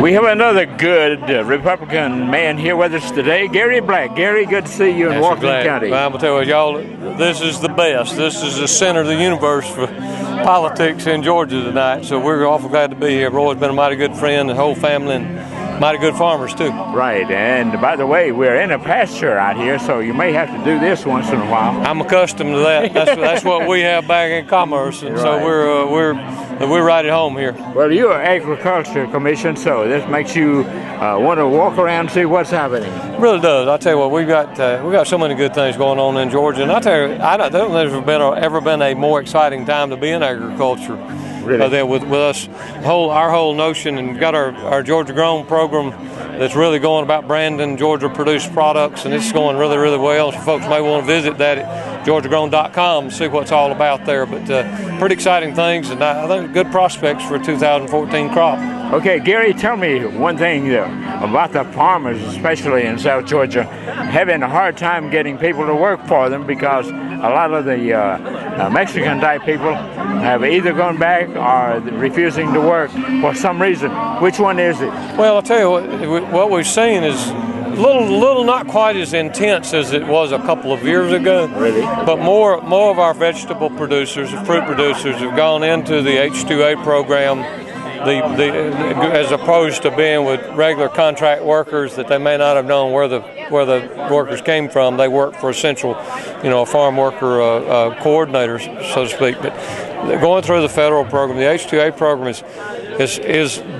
We have another good Republican man here with us today, Gary Black. Gary, good to see you in Walton County. Well, I'm going to tell you, y'all, this is the best. This is the center of the universe for politics in Georgia tonight, so we're awful glad to be here. Roy's been a mighty good friend, the whole family, and mighty good farmers, too. Right, and by the way, we're in a pasture out here, so you may have to do this once in a while. I'm accustomed to that. That's what we have back in commerce, and so we're right at home here. Well, you're Agriculture Commission, so this makes you want to walk around and see what's happening. It really does. I tell you what, we got so many good things going on in Georgia, and I tell you, I don't think there's ever been a more exciting time to be in agriculture. Really? Than with us, our whole notion, and got our Georgia Grown program that's really going about branding Georgia produced products, and it's going really, really well. So folks may want to visit that at georgiagrown.com and see what's all about there. But pretty exciting things, and I think good prospects for a 2014 crop. Okay, Gary, tell me one thing about the farmers, especially in South Georgia, having a hard time getting people to work for them because a lot of the Mexican-type people have either gone back or refusing to work for some reason. Which one is it? Well, I'll tell you what we've seen is a little not quite as intense as it was a couple of years ago. Really? But more of our vegetable producers, fruit producers, have gone into the H-2A program. As opposed to being with regular contract workers that they may not have known where the workers came from. They work for a central, farm worker coordinator, so to speak. But going through the federal program, the H-2A program is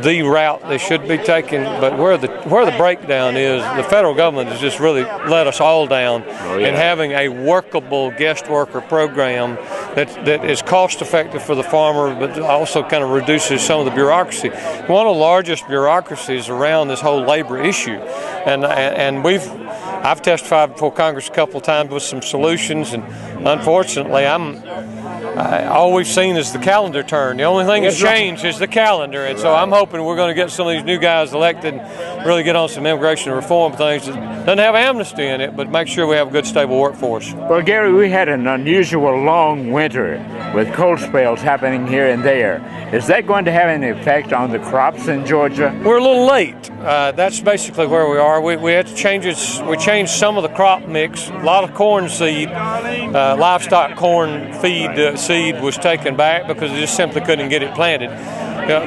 the route they should be taking. But where the breakdown is, the federal government has just really let us all down in having a workable guest worker program that is cost effective for the farmer, but also kind of reduces some of the bureaucracy. One of the largest bureaucracies around this whole labor issue, and I've testified before Congress a couple of times with some solutions, and unfortunately all we've seen is the calendar turn. The only thing that's changed is the calendar, and so I'm hoping we're going to get some of these new guys elected and really get on some immigration reform things that doesn't have amnesty in it, but make sure we have a good, stable workforce. Well, Gary, we had an unusual long winter with cold spells happening here and there. Is that going to have an effect on the crops in Georgia? We're a little late. That's basically where we are. We had to change it. We changed some of the crop mix. A lot of corn seed, livestock corn feed seed was taken back because they just simply couldn't get it planted.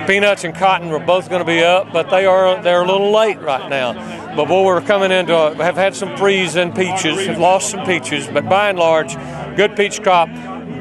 Peanuts and cotton were both going to be up, but they're a little late right now. But we're coming into have had some freeze in peaches, have lost some peaches, but by and large, good peach crop.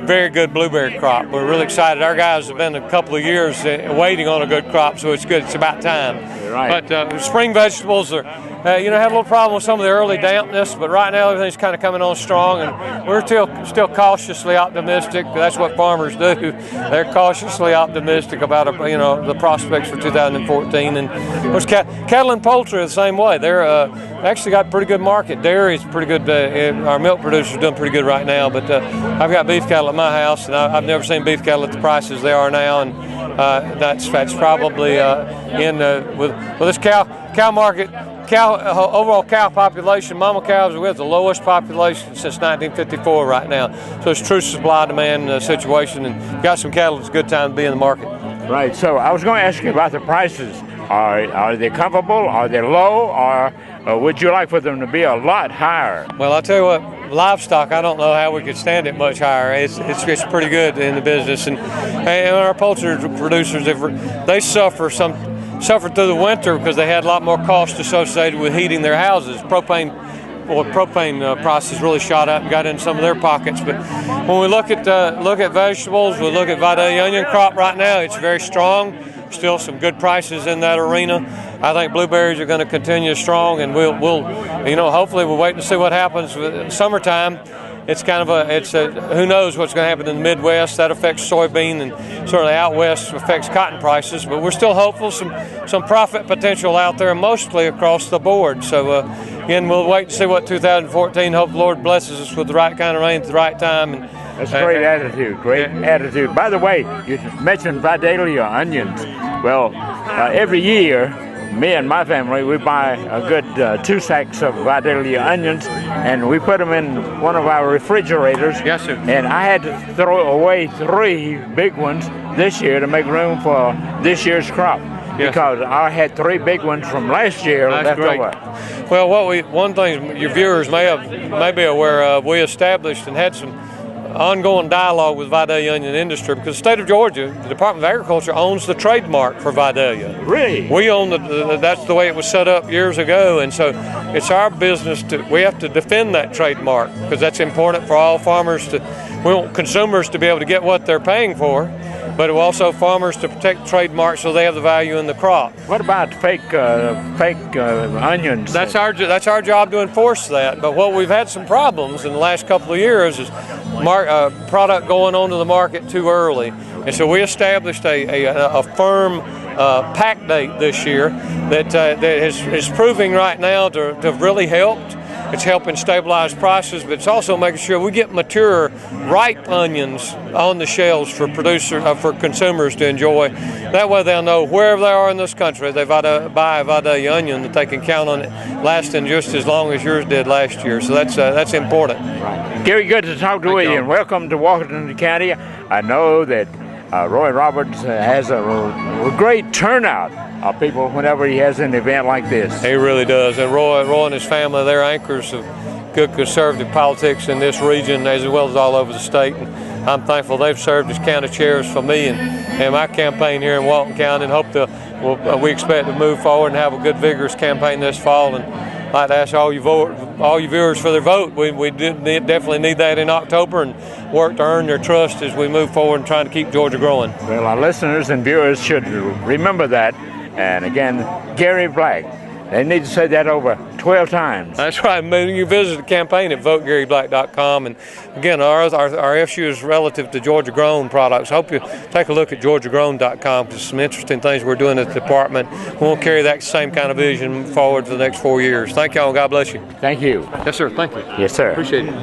Very good blueberry crop. We're really excited. Our guys have been a couple of years waiting on a good crop, so it's good. It's about time. Right. But spring vegetables are, had a little problem with some of the early dampness, but right now everything's kind of coming on strong, and we're still cautiously optimistic. That's what farmers do. They're cautiously optimistic about the prospects for 2014. And of course, cattle and poultry are the same way. They're actually got a pretty good market. Dairy is pretty good. Our milk producers are doing pretty good right now. But I've got beef cattle at my house, and I've never seen beef cattle at the prices they are now. And that's probably with this cow market. Overall cow population, mama cows are with the lowest population since 1954 right now. So it's true supply-demand situation, and got some cattle. It's a good time to be in the market. Right. So I was going to ask you about the prices. Are they comfortable? Are they low? Or would you like for them to be a lot higher? Well, I'll tell you what, livestock, I don't know how we could stand it much higher. It's pretty good in the business, and our poultry producers, they suffered through the winter because they had a lot more cost associated with heating their houses. Propane prices really shot up and got in some of their pockets. But when we look at vegetables, we look at Vidalia onion crop right now. It's very strong. Still some good prices in that arena. I think blueberries are going to continue strong, and we'll hopefully we'll wait and see what happens with summertime. It's who knows what's going to happen in the Midwest. That affects soybean, and certainly out west affects cotton prices. But we're still hopeful some profit potential out there, mostly across the board. So again, we'll wait and see what 2014. Hope the Lord blesses us with the right kind of rain at the right time. And that's a great attitude. Great attitude. By the way, you mentioned Vidalia onions. Well, every year, me and my family, we buy a good 2 sacks of Vidalia onions, and we put them in one of our refrigerators. Yes, sir. And I had to throw away 3 big ones this year to make room for this year's crop. because I had 3 big ones from last year left over. Well, one thing your viewers may be aware of, we established and had some ongoing dialogue with Vidalia onion industry, because the state of Georgia, the Department of Agriculture owns the trademark for Vidalia. Really? We own that's the way it was set up years ago, and so it's our business we have to defend that trademark, because that's important for all farmers we want consumers to be able to get what they're paying for, but also farmers to protect trademarks so they have the value in the crop. What about fake onions? That's our job to enforce that. But what we've had some problems in the last couple of years is product going onto the market too early, and so we established a firm pack date this year that is proving right now to have really helped. It's helping stabilize prices, but it's also making sure we get mature, ripe onions on the shelves for consumers to enjoy. That way they'll know wherever they are in this country, they buy a Vidalia onion, that they can count on it lasting just as long as yours did last year. So that's important. Right. Gary, good to talk to you, and welcome to Walton County. I know that Roy Roberts has a great turnout of people whenever he has an event like this. He really does. And Roy and his family, they're anchors of good conservative politics in this region as well as all over the state. And I'm thankful they've served as county chairs for me and my campaign here in Walton County, and hope we expect to move forward and have a good, vigorous campaign this fall. And I'd like to ask all you viewers for their vote. We definitely need that in October, and work to earn their trust as we move forward and trying to keep Georgia growing. Well, our listeners and viewers should remember that. And again, Gary Black, they need to say that over 12 times. That's right. You visit the campaign at votegaryblack.com. And again, our issues relative to Georgia grown products. I hope you take a look at georgiagrown.com, because some interesting things we're doing at the department. We will carry that same kind of vision forward for the next 4 years. Thank y'all. God bless you. Thank you. Yes, sir. Thank you. Yes, sir. Appreciate it.